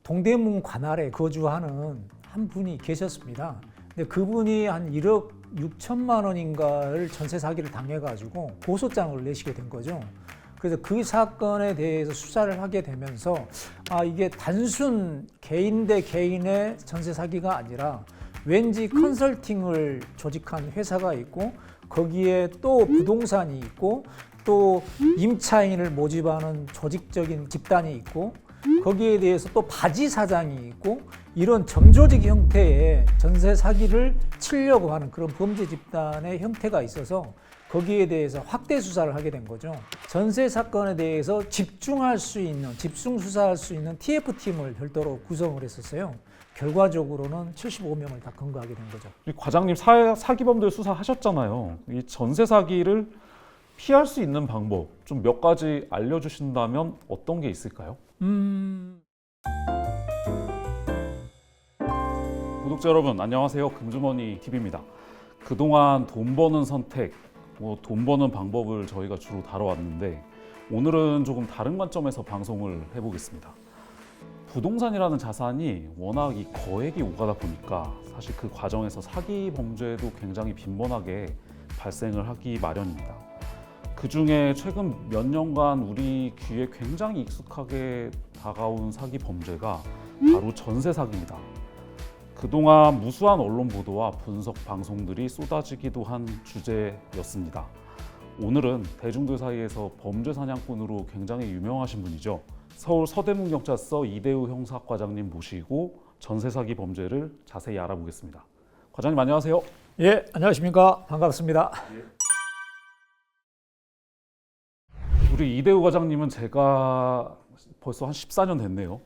동대문 관할에 거주하는 한 분이 계셨습니다. 근데 그분이 한 1억 6천만 원인가를 전세 사기를 당해가지고 고소장을 내시게 된 거죠. 그래서 그 사건에 대해서 수사를 하게 되면서 이게 단순 개인 대 개인의 전세 사기가 아니라 왠지 컨설팅을 조직한 회사가 있고 거기에 또 부동산이 있고 또 임차인을 모집하는 조직적인 집단이 있고 거기에 대해서 또 바지 사장이 있고 이런 점조직 형태의 전세 사기를 치려고 하는 그런 범죄 집단의 형태가 있어서 거기에 대해서 확대 수사를 하게 된 거죠. 전세 사건에 대해서 집중할 수 있는, 집중 수사할 수 있는 TF팀을 별도로 구성을 했었어요. 결과적으로는 75명을 다 검거하게 된 거죠. 과장님 사기범들 수사하셨잖아요. 이 전세 사기를 피할 수 있는 방법 좀 몇 가지 알려주신다면 어떤 게 있을까요? 구독자 여러분 안녕하세요. 금주머니 TV입니다. 그동안 돈 버는 선택, 돈 버는 방법을 저희가 주로 다뤄왔는데 오늘은 조금 다른 관점에서 방송을 해보겠습니다. 부동산이라는 자산이 워낙 이 거액이 오가다 보니까 사실 그 과정에서 사기 범죄도 굉장히 빈번하게 발생을 하기 마련입니다. 그 중에 최근 몇 년간 우리 귀에 굉장히 익숙하게 다가온 사기 범죄가 바로 전세 사기입니다. 그동안 무수한 언론 보도와 분석 방송들이 쏟아지기도 한 주제였습니다. 오늘은 대중들 사이에서 범죄 사냥꾼으로 굉장히 유명하신 분이죠. 서울 서대문경찰서 이대우 형사과장님 모시고 전세 사기 범죄를 자세히 알아보겠습니다. 과장님 안녕하세요. 예, 안녕하십니까. 반갑습니다. 우리 이대우 과장님은 제가 벌써 한 14년 됐네요.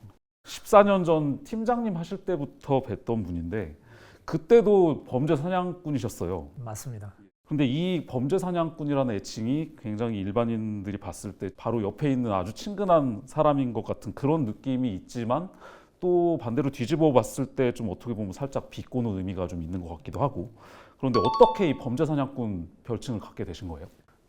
14년 전 팀장님 하실 때부터 뵀던 분인데 그때도 범죄 사냥꾼이셨어요. 맞습니다. 근데 이 범죄 사냥꾼이라는 애칭이 굉장히 일반인들이 봤을 때 바로 옆에 있는 아주 친근한 사람인 것 같은 그런 느낌이 있지만 또 반대로 뒤집어 봤을 때 좀 어떻게 보면 살짝 비꼬는 의미가 좀 있는 것 같기도 하고. 그런데 어떻게 이 범죄 사냥꾼 별칭을 갖게 되신 거예요?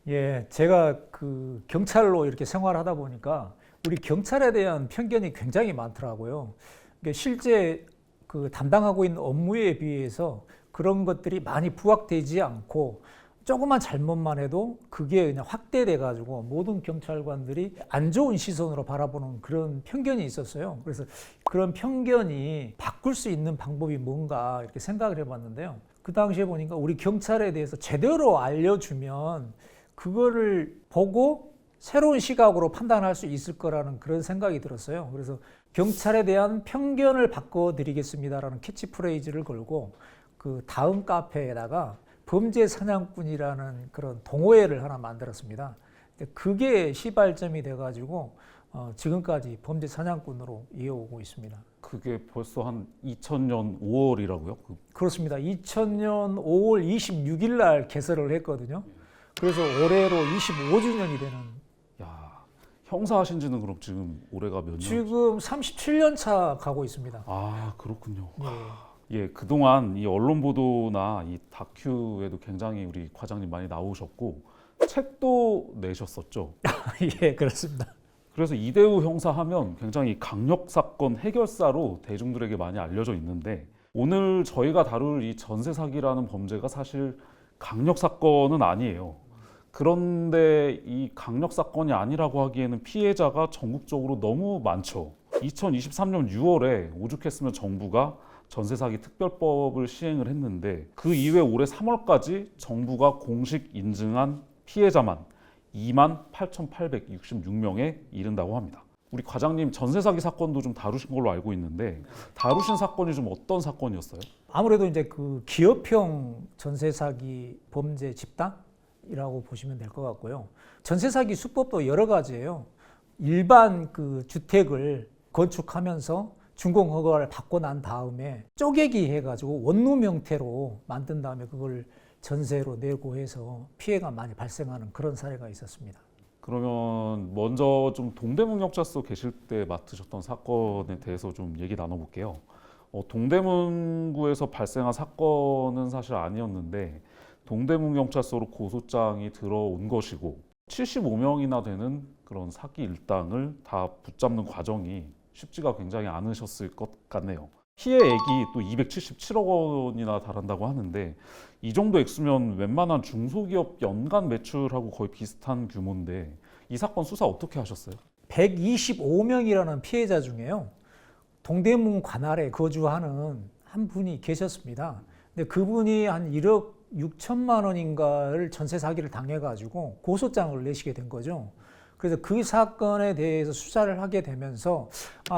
예, 제가 그 경찰로 이렇게 생활하다 보니까 우리 경찰에 대한 편견이 굉장히 많더라고요. 그러니까 실제 그 담당하고 있는 업무에 비해서 그런 것들이 많이 부각되지 않고 조그만 잘못만 해도 그게 그냥 확대돼 가지고 모든 경찰관들이 안 좋은 시선으로 바라보는 그런 편견이 있었어요. 그래서 그런 편견이 바꿀 수 있는 방법이 뭔가 이렇게 생각을 해봤는데요. 그 당시에 보니까 우리 경찰에 대해서 제대로 알려주면 그거를 보고 새로운 시각으로 판단할 수 있을 거라는 그런 생각이 들었어요. 그래서 경찰에 대한 편견을 바꿔드리겠습니다라는 캐치프레이즈를 걸고 그 다음 카페에다가 범죄 사냥꾼이라는 그런 동호회를 하나 만들었습니다. 그게 시발점이 돼가지고 지금까지 범죄 사냥꾼으로 이어오고 있습니다. 그게 벌써 한 2000년 5월이라고요? 그렇습니다. 2000년 5월 26일 날 개설을 했거든요. 그래서 올해로 25주년이 되는. 야, 형사 하신 지는 그럼 지금 올해가 몇 년? 지금 37년 차 가고 있습니다. 아, 그렇군요. 예. 예, 그동안 이 언론 보도나 이 다큐에도 굉장히 우리 과장님 많이 나오셨고 책도 내셨었죠. 예, 그렇습니다. 그래서 이대우 형사 하면 굉장히 강력 사건 해결사로 대중들에게 많이 알려져 있는데 오늘 저희가 다룰 이 전세 사기라는 범죄가 사실 강력 사건은 아니에요. 그런데 이 강력 사건이 아니라고 하기에는 피해자가 전국적으로 너무 많죠. 2023년 6월에 오죽했으면 정부가 전세 사기 특별법을 시행을 했는데 그 이후에 올해 3월까지 정부가 공식 인증한 피해자만 28,866명에 이른다고 합니다. 우리 과장님 전세 사기 사건도 좀 다루신 걸로 알고 있는데 다루신 사건이 좀 어떤 사건이었어요? 아무래도 이제 그 기업형 전세 사기 범죄 집단이라고 보시면 될 것 같고요. 전세 사기 수법도 여러 가지예요. 일반 그 주택을 건축하면서 준공 허가를 받고 난 다음에 쪼개기 해가지고 원룸 형태로 만든 다음에 그걸 전세로 내고 해서 피해가 많이 발생하는 그런 사례가 있었습니다. 그러면 먼저 좀 동대문경찰서 계실 때 맡으셨던 사건에 대해서 좀 얘기 나눠볼게요. 동대문구에서 발생한 사건은 사실 아니었는데 동대문경찰서로 고소장이 들어온 것이고 75명이나 되는 그런 사기 일당을 다 붙잡는 과정이 쉽지가 굉장히 않으셨을 것 같네요. 피해액이 또 277억 원이나 달한다고 하는데 이 정도 액수면 웬만한 중소기업 연간 매출하고 거의 비슷한 규모인데 이 사건 수사 어떻게 하셨어요? 125명이라는 피해자 중에요. 동대문 관할에 거주하는 한 분이 계셨습니다. 근데 그분이 한 1억 6천만 원인가를 전세 사기를 당해가지고 고소장을 내시게 된 거죠. 그래서 그 사건에 대해서 수사를 하게 되면서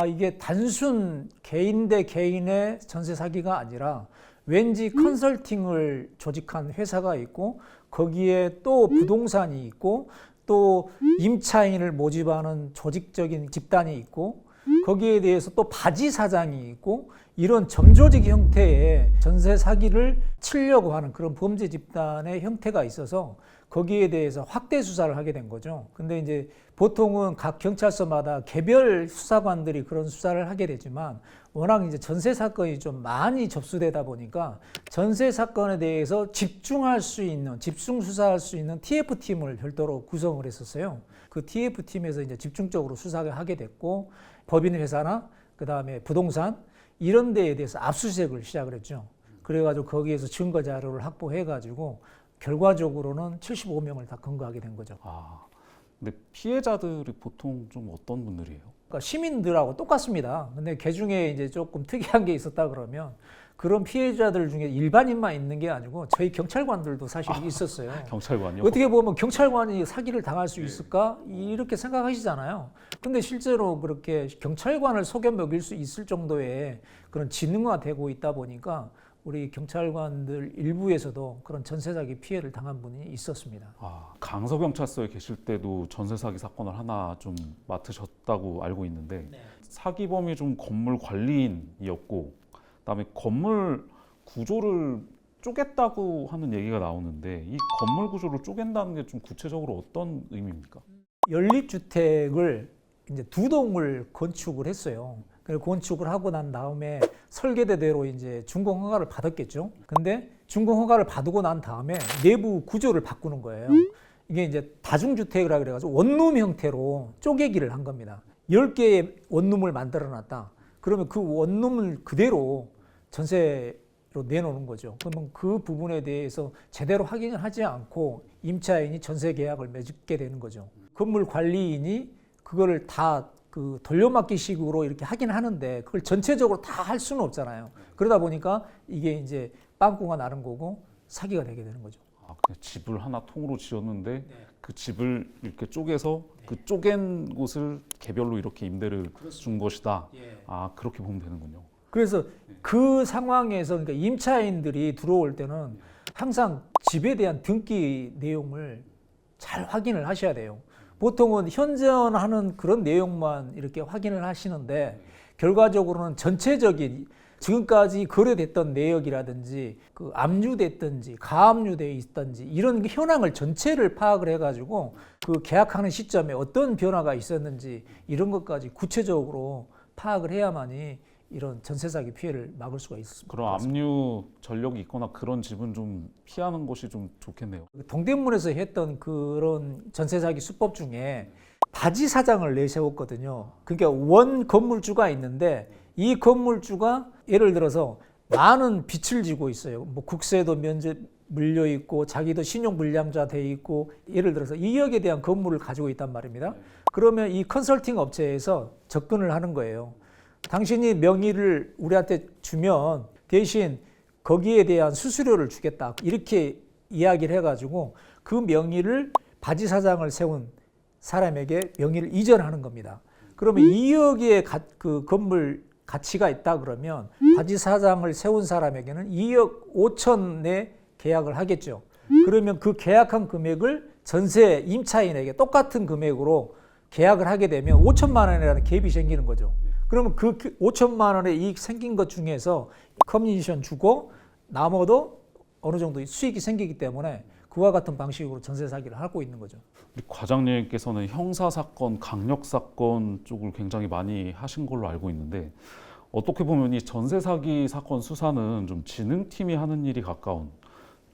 이게 단순 개인 대 개인의 전세 사기가 아니라 왠지 컨설팅을 조직한 회사가 있고 거기에 또 부동산이 있고 또 임차인을 모집하는 조직적인 집단이 있고 거기에 대해서 또 바지 사장이 있고 이런 점조직 형태의 전세 사기를 치려고 하는 그런 범죄 집단의 형태가 있어서 거기에 대해서 확대 수사를 하게 된 거죠. 근데 이제 보통은 각 경찰서마다 개별 수사관들이 그런 수사를 하게 되지만 워낙 이제 전세 사건이 좀 많이 접수되다 보니까 전세 사건에 대해서 집중할 수 있는, 집중 수사할 수 있는 TF팀을 별도로 구성을 했었어요. 그 TF팀에서 이제 집중적으로 수사를 하게 됐고 법인 회사나 그다음에 부동산 이런 데에 대해서 압수수색을 시작을 했죠. 그래가지고 거기에서 증거 자료를 확보해가지고 결과적으로는 75명을 다 검거하게 된 거죠. 근데 피해자들이 보통 좀 어떤 분들이에요? 그러니까 시민들하고 똑같습니다. 근데 그 중에 이제 조금 특이한 게 있었다 그러면 그런 피해자들 중에 일반인만 있는 게 아니고 저희 경찰관들도 사실 있었어요. 경찰관이요? 어떻게 보면 경찰관이 사기를 당할 수 있을까? 이렇게 생각하시잖아요. 근데 실제로 그렇게 경찰관을 속여 먹일 수 있을 정도의 그런 지능화되고 있다 보니까 우리 경찰관들 일부에서도 그런 전세 사기 피해를 당한 분이 있었습니다. 강서경찰서에 계실 때도 전세 사기 사건을 하나 좀 맡으셨다고 알고 있는데 사기범이 좀 건물 관리인이었고 그다음에 건물 구조를 쪼갰다고 하는 얘기가 나오는데 이 건물 구조를 쪼갠다는 게 좀 구체적으로 어떤 의미입니까? 연립주택을 이제 2동을 건축을 했어요. 건축을 하고 난 다음에 설계대로 이제 준공 허가를 받았겠죠. 근데 준공 허가를 받고 난 다음에 내부 구조를 바꾸는 거예요. 이게 이제 다중주택이라 그래가지고 원룸 형태로 쪼개기를 한 겁니다. 10개의 원룸을 만들어 놨다. 그러면 그 원룸을 그대로 전세로 내놓는 거죠. 그러면 그 부분에 대해서 제대로 확인을 하지 않고 임차인이 전세 계약을 맺게 되는 거죠. 건물 관리인이 그거를 다 그 돌려막기식으로 이렇게 하긴 하는데 그걸 전체적으로 다 할 수는 없잖아요. 그러다 보니까 이게 이제 빵꾸가 나는 거고 사기가 되게 되는 거죠. 그냥 집을 하나 통으로 지었는데 그 집을 이렇게 쪼개서 그 쪼갠 곳을 개별로 이렇게 임대를 준 것이다. 그렇게 보면 되는군요. 그래서 그 상황에서 그러니까 임차인들이 들어올 때는 항상 집에 대한 등기 내용을 잘 확인을 하셔야 돼요. 보통은 현존하는 그런 내용만 이렇게 확인을 하시는데 결과적으로는 전체적인 지금까지 거래됐던 내역이라든지 그 압류됐든지 가압류되어 있든지 이런 현황을 전체를 파악을 해가지고 그 계약하는 시점에 어떤 변화가 있었는지 이런 것까지 구체적으로 파악을 해야만이 이런 전세 사기 피해를 막을 수가 있습니다. 그런 압류 전력이 있거나 그런 집은 좀 피하는 것이 좀 좋겠네요. 동대문에서 했던 그런 전세 사기 수법 중에 바지 사장을 내세웠거든요. 그러니까 원 건물주가 있는데 이 건물주가 예를 들어서 많은 빚을 지고 있어요. 뭐 국세도 면제 물려 있고 자기도 신용 불량자 돼 있고 예를 들어서 2억에 대한 건물을 가지고 있단 말입니다. 그러면 이 컨설팅 업체에서 접근을 하는 거예요. 당신이 명의를 우리한테 주면 대신 거기에 대한 수수료를 주겠다. 이렇게 이야기를 해가지고 그 명의를 바지 사장을 세운 사람에게 명의를 이전하는 겁니다. 그러면 2억의 그 건물 가치가 있다 그러면 바지 사장을 세운 사람에게는 2억 5천에 계약을 하겠죠. 그러면 그 계약한 금액을 전세 임차인에게 똑같은 금액으로 계약을 하게 되면 5천만 원이라는 갭이 생기는 거죠. 그러면 그 5천만 원의 이익 생긴 것 중에서 커미션 주고 나머도 어느 정도 수익이 생기기 때문에 그와 같은 방식으로 전세 사기를 하고 있는 거죠. 우리 과장님께서는 형사 사건, 강력 사건 쪽을 굉장히 많이 하신 걸로 알고 있는데 어떻게 보면 이 전세 사기 사건 수사는 좀 지능팀이 하는 일이 가까운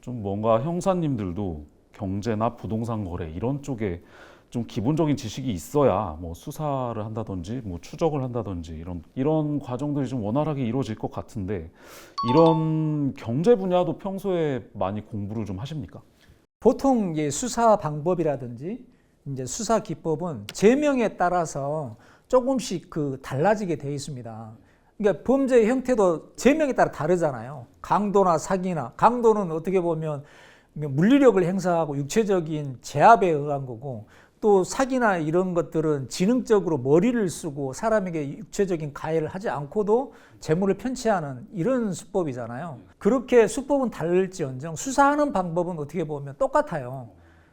좀 뭔가 형사님들도 경제나 부동산 거래 이런 쪽에 좀 기본적인 지식이 있어야 뭐 수사를 한다든지 뭐 추적을 한다든지 이런 과정들이 좀 원활하게 이루어질 것 같은데 이런 경제 분야도 평소에 많이 공부를 좀 하십니까? 보통 이제 수사 방법이라든지 이제 수사 기법은 제명에 따라서 조금씩 달라지게 돼 있습니다. 그러니까 범죄의 형태도 제명에 따라 다르잖아요. 강도나 사기나 강도는 어떻게 보면 물리력을 행사하고 육체적인 제압에 의한 거고 또 사기나 이런 것들은 지능적으로 머리를 쓰고 사람에게 육체적인 가해를 하지 않고도 재물을 편취하는 이런 수법이잖아요. 그렇게 수법은 다를지언정 수사하는 방법은 어떻게 보면 똑같아요.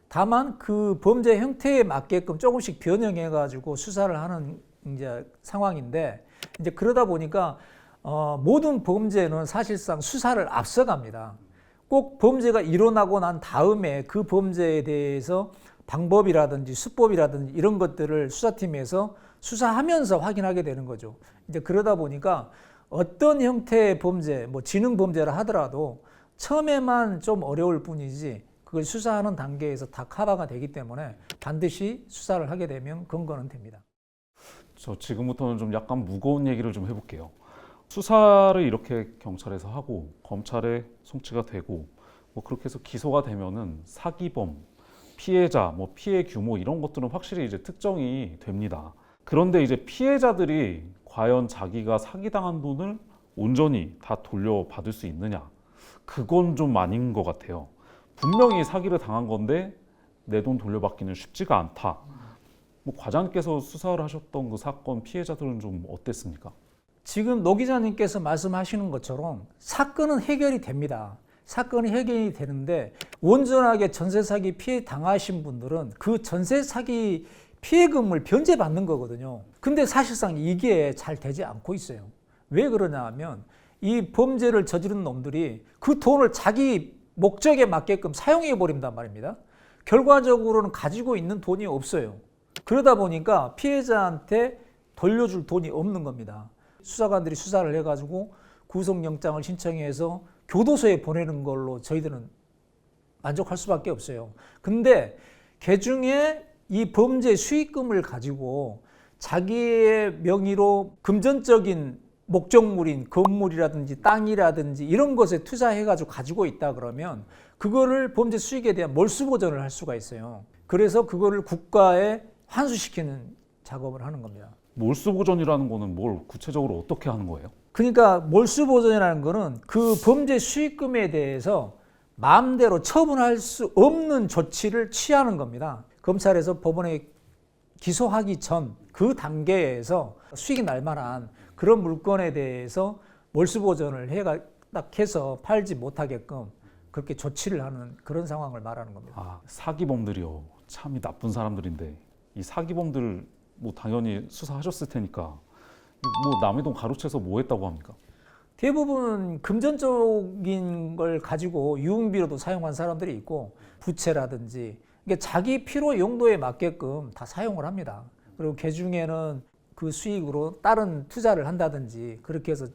다만 그 범죄 형태에 맞게끔 조금씩 변형해 가지고 수사를 하는 이제 상황인데 이제 그러다 보니까 모든 범죄는 사실상 수사를 앞서갑니다. 꼭 범죄가 일어나고 난 다음에 그 범죄에 대해서 방법이라든지 수법이라든지 이런 것들을 수사팀에서 수사하면서 확인하게 되는 거죠. 이제 그러다 보니까 어떤 형태의 범죄, 뭐 지능 범죄라 하더라도 처음에만 좀 어려울 뿐이지 그걸 수사하는 단계에서 다 커버가 되기 때문에 반드시 수사를 하게 되면 근거는 됩니다. 저 지금부터는 좀 약간 무거운 얘기를 좀 해볼게요. 수사를 이렇게 경찰에서 하고 검찰에 송치가 되고 뭐 그렇게 해서 기소가 되면은 사기범, 피해자, 뭐 피해 규모 이런 것들은 확실히 이제 특정이 됩니다. 그런데 이제 피해자들이 과연 자기가 사기당한 돈을 온전히 다 돌려받을 수 있느냐? 그건 좀 아닌 것 같아요. 분명히 사기를 당한 건데 내 돈 돌려받기는 쉽지가 않다. 뭐 과장님께서 수사를 하셨던 그 사건 피해자들은 좀 어땠습니까? 지금 노 기자님께서 말씀하시는 것처럼 사건은 해결이 됩니다. 사건이 해결이 되는데 온전하게 전세 사기 피해 당하신 분들은 그 전세 사기 피해금을 변제받는 거거든요. 근데 사실상 이게 잘 되지 않고 있어요. 왜 그러냐 하면 이 범죄를 저지른 놈들이 그 돈을 자기 목적에 맞게끔 사용해 버린단 말입니다. 결과적으로는 가지고 있는 돈이 없어요. 그러다 보니까 피해자한테 돌려줄 돈이 없는 겁니다. 수사관들이 수사를 해가지고 구속영장을 신청해서 교도소에 보내는 걸로 저희들은 만족할 수밖에 없어요. 근데 그중에 이 범죄 수익금을 가지고 자기의 명의로 금전적인 목적물인 건물이라든지 땅이라든지 이런 것에 투자해가지고 가지고 있다 그러면 그거를 범죄 수익에 대한 몰수보전을 할 수가 있어요. 그래서 그거를 국가에 환수시키는 작업을 하는 겁니다. 몰수보전이라는 거는 뭘 구체적으로 어떻게 하는 거예요? 그러니까 몰수보전이라는 거는 그 범죄 수익금에 대해서 마음대로 처분할 수 없는 조치를 취하는 겁니다. 검찰에서 법원에 기소하기 전 그 단계에서 수익이 날 만한 그런 물건에 대해서 몰수보전을 딱 해서 팔지 못하게끔 그렇게 조치를 하는 그런 상황을 말하는 겁니다. 아, 사기범들이요. 참이 나쁜 사람들인데 이 사기범들 뭐 당연히 수사하셨을 테니까 뭐 남의 돈 가로채서 뭐 했다고 합니까? 대부분 금전적인 걸 가지고 유흥비로도 사용한 사람들이 있고 부채라든지 이게 자기 필요 용도에 맞게끔 다 사용을 합니다. 그리고 그중에는 그 수익으로 다른 투자를 한다든지 그렇게 해서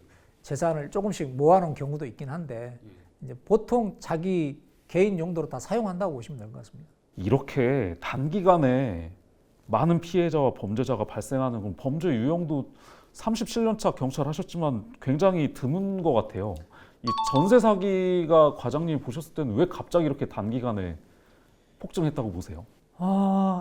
재산을 조금씩 모아놓은 경우도 있긴 한데 이제 보통 자기 개인 용도로 다 사용한다고 보시면 될 것 같습니다. 이렇게 단기간에 많은 피해자와 범죄자가 발생하는 건 범죄 유형도 37년 차 경찰 하셨지만 굉장히 드문 것 같아요. 이 전세 사기가 과장님이 보셨을 때는 왜 갑자기 이렇게 단기간에 폭증했다고 보세요?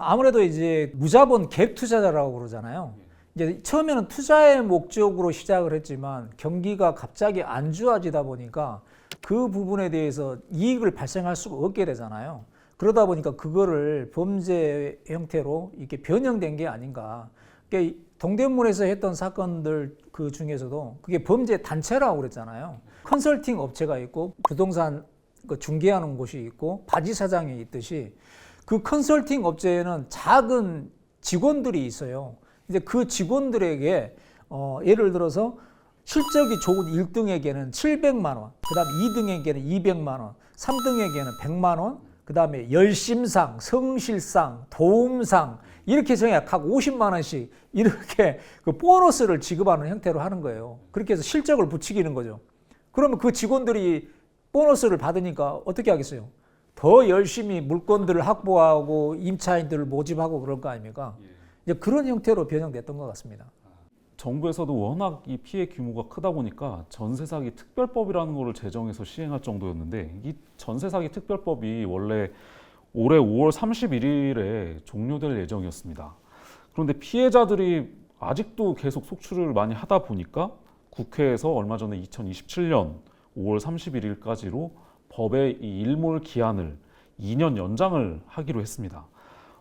아무래도 이제 무자본 갭 투자자라고 그러잖아요. 이제 처음에는 투자의 목적으로 시작을 했지만 경기가 갑자기 안 좋아지다 보니까 그 부분에 대해서 이익을 발생할 수가 없게 되잖아요. 그러다 보니까 그거를 범죄 형태로 이렇게 변형된 게 아닌가. 그러니까 동대문에서 했던 사건들 그 중에서도 그게 범죄 단체라고 그랬잖아요. 컨설팅 업체가 있고 부동산 중개하는 곳이 있고 바지 사장이 있듯이 그 컨설팅 업체에는 작은 직원들이 있어요. 이제 그 직원들에게 예를 들어서 실적이 좋은 1등에게는 700만 원, 그 다음에 2등에게는 200만 원, 3등에게는 100만 원, 그 다음에 열심상, 성실상, 도움상 이렇게 해서 약 50만 원씩 이렇게 그 보너스를 지급하는 형태로 하는 거예요. 그렇게 해서 실적을 부추기는 거죠. 그러면 그 직원들이 보너스를 받으니까 어떻게 하겠어요? 더 열심히 물건들을 확보하고 임차인들을 모집하고 그럴 거 아닙니까? 이제 그런 형태로 변형됐던 것 같습니다. 정부에서도 워낙 이 피해 규모가 크다 보니까 전세 사기 특별법이라는 거를 제정해서 시행할 정도였는데, 이 전세 사기 특별법이 원래 올해 5월 31일에 종료될 예정이었습니다. 그런데 피해자들이 아직도 계속 속출을 많이 하다 보니까 국회에서 얼마 전에 2027년 5월 31일까지로 법의 이 일몰 기한을 2년 연장을 하기로 했습니다.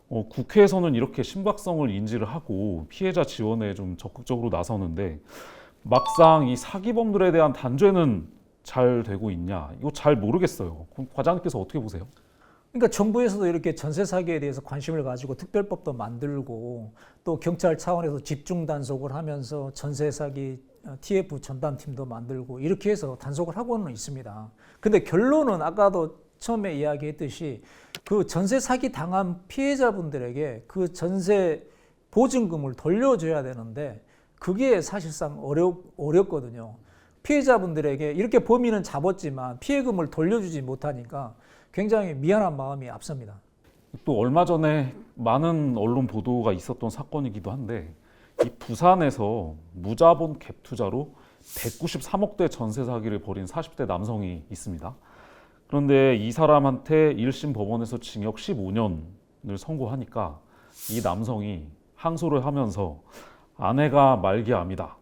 국회에서는 이렇게 심각성을 인지를 하고 피해자 지원에 좀 적극적으로 나서는데, 막상 이 사기범들에 대한 단죄는 잘 되고 있냐, 이거 잘 모르겠어요. 그럼 과장님께서 어떻게 보세요? 그러니까 정부에서도 이렇게 전세 사기에 대해서 관심을 가지고 특별법도 만들고 또 경찰 차원에서 집중 단속을 하면서 전세 사기 TF 전담팀도 만들고 이렇게 해서 단속을 하고는 있습니다. 근데 결론은 아까도 처음에 이야기했듯이 그 전세 사기 당한 피해자분들에게 그 전세 보증금을 돌려줘야 되는데 그게 사실상 어렵거든요. 피해자분들에게 이렇게 범인은 잡았지만 피해금을 돌려주지 못하니까 굉장히 미안한 마음이 앞섭니다. 또 얼마 전에 많은 언론 보도가 있었던 사건이기도 한데, 이 부산에서 무자본 갭 투자로 193억대 전세 사기를 벌인 40대 남성이 있습니다. 그런데 이 사람한테 1심 법원에서 징역 15년을 선고하니까 이 남성이 항소를 하면서 아내가 말기암이다,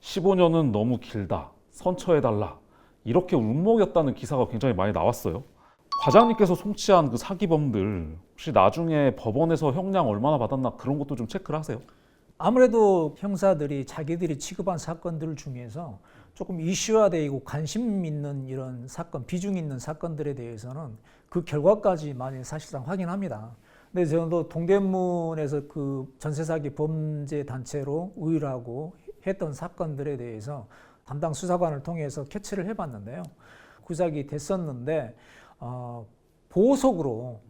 15년은 너무 길다, 선처해달라, 이렇게 울먹였다는 기사가 굉장히 많이 나왔어요. 과장님께서 송치한 그 사기범들 혹시 나중에 법원에서 형량 얼마나 받았나 그런 것도 좀 체크를 하세요? 아무래도 형사들이 자기들이 취급한 사건들 중에서 조금 이슈화되고 관심 있는 이런 사건, 비중 있는 사건들에 대해서는 그 결과까지 많이 사실상 확인합니다. 근데 저도 동대문에서 그 전세 사기 범죄 단체로 의뢰하고 했던 사건들에 대해서 담당 수사관을 통해서 캐치를 해봤는데요. 구작이 됐었는데 보석으로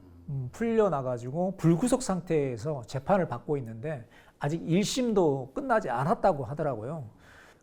풀려나가지고 불구속 상태에서 재판을 받고 있는데 아직 1심도 끝나지 않았다고 하더라고요.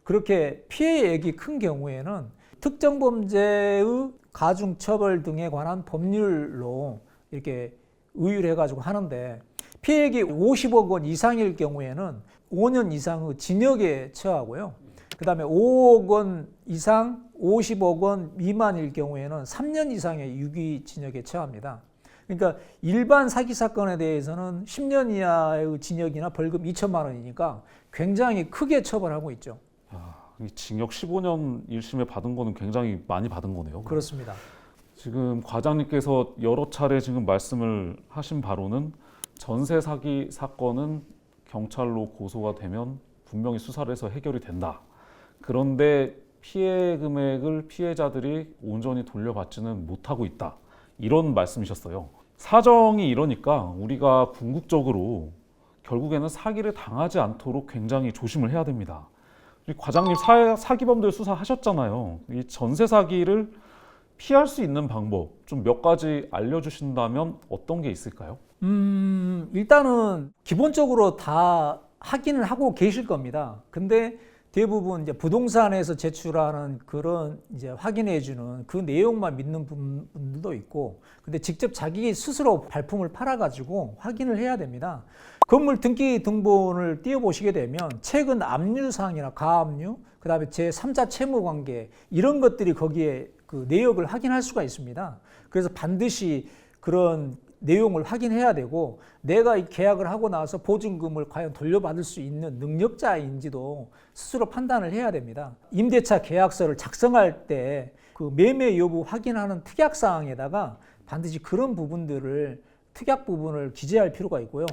그렇게 피해액이 큰 경우에는 특정 범죄의 가중처벌 등에 관한 법률로 이렇게 의율 해가지고 하는데, 피해액이 50억 원 이상일 경우에는 5년 이상의 징역에 처하고요. 그 다음에 5억 원 이상 50억 원 미만일 경우에는 3년 이상의 유기징역에 처합니다. 그러니까 일반 사기 사건에 대해서는 10년 이하의 징역이나 벌금 2천만 원이니까 굉장히 크게 처벌하고 있죠. 이 징역 15년 1심에 받은 거는 굉장히 많이 받은 거네요. 그렇습니다. 지금 과장님께서 여러 차례 지금 말씀을 하신 바로는 전세 사기 사건은 경찰로 고소가 되면 분명히 수사를 해서 해결이 된다. 그런데 피해 금액을 피해자들이 온전히 돌려받지는 못하고 있다, 이런 말씀이셨어요. 사정이 이러니까 우리가 궁극적으로 결국에는 사기를 당하지 않도록 굉장히 조심을 해야 됩니다. 과장님 사기범들 수사하셨잖아요. 이 전세 사기를 피할 수 있는 방법 좀 몇 가지 알려주신다면 어떤 게 있을까요? 일단은 기본적으로 다 확인을 하고 계실 겁니다. 근데 대부분 이제 부동산에서 제출하는 그런 이제 확인해주는 그 내용만 믿는 분들도 있고, 근데 직접 자기 스스로 발품을 팔아가지고 확인을 해야 됩니다. 건물 등기 등본을 띄워보시게 되면 최근 압류사항이나 가압류, 그 다음에 제3자 채무관계 이런 것들이 거기에 그 내역을 확인할 수가 있습니다. 그래서 반드시 그런 내용을 확인해야 되고, 내가 이 계약을 하고 나서 보증금을 과연 돌려받을 수 있는 능력자인지도 스스로 판단을 해야 됩니다. 임대차 계약서를 작성할 때 그 매매 여부 확인하는 특약사항에다가 반드시 그런 부분들을, 특약 부분을 기재할 필요가 있고요.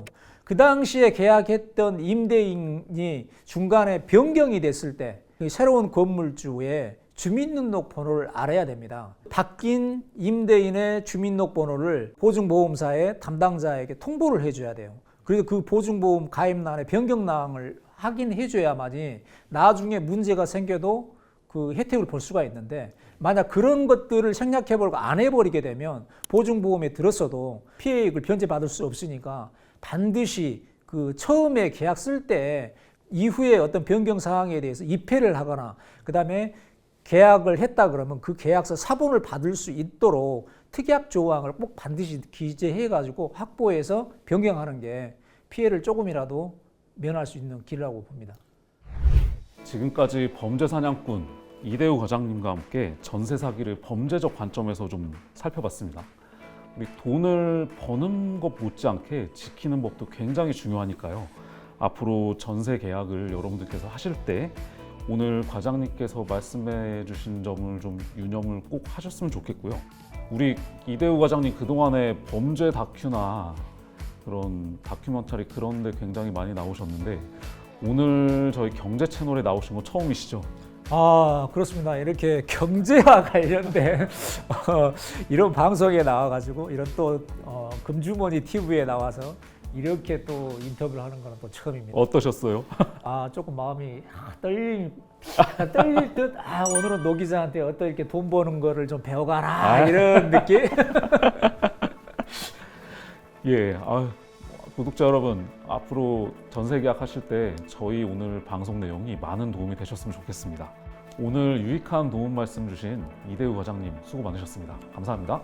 그 당시에 계약했던 임대인이 중간에 변경이 됐을 때 새로운 건물주의 주민등록번호를 알아야 됩니다. 바뀐 임대인의 주민등록번호를 보증보험사의 담당자에게 통보를 해줘야 돼요. 그래서 그 보증보험 가입란의 변경란을 확인해줘야만이 나중에 문제가 생겨도 그 혜택을 볼 수가 있는데, 만약 그런 것들을 생략해버리고 안 해버리게 되면 보증보험에 들었어도 피해액을 변제받을 수 없으니까 반드시 그 처음에 계약 쓸 때 이후에 어떤 변경 사항에 대해서 입회를 하거나, 그 다음에 계약을 했다 그러면 그 계약서 사본을 받을 수 있도록 특약 조항을 꼭 반드시 기재해가지고 확보해서 변경하는 게 피해를 조금이라도 면할 수 있는 길이라고 봅니다. 지금까지 범죄 사냥꾼 이대우 과장님과 함께 전세 사기를 범죄적 관점에서 좀 살펴봤습니다. 우리 돈을 버는 것 못지않게 지키는 법도 굉장히 중요하니까요. 앞으로 전세 계약을 여러분들께서 하실 때 오늘 과장님께서 말씀해 주신 점을 좀 유념을 꼭 하셨으면 좋겠고요. 우리 이대우 과장님 그동안에 범죄 다큐나 그런 다큐멘터리 그런 데 굉장히 많이 나오셨는데 오늘 저희 경제 채널에 나오신 거 처음이시죠? 아, 그렇습니다. 이렇게 경제와 관련된 이런 방송에 나와가지고 이런 또 금주머니 TV에 나와서 이렇게 또 인터뷰를 하는 거는 또 처음입니다. 어떠셨어요? 아, 조금 마음이 떨릴 듯, 오늘은 노 기자한테 어떤 이렇게 돈 버는 거를 좀 배워가라 이런 느낌? 예, 구독자 여러분 앞으로 전세 계약하실 때 저희 오늘 방송 내용이 많은 도움이 되셨으면 좋겠습니다. 오늘 유익한 도움 말씀 주신 이대우 과장님 수고 많으셨습니다. 감사합니다.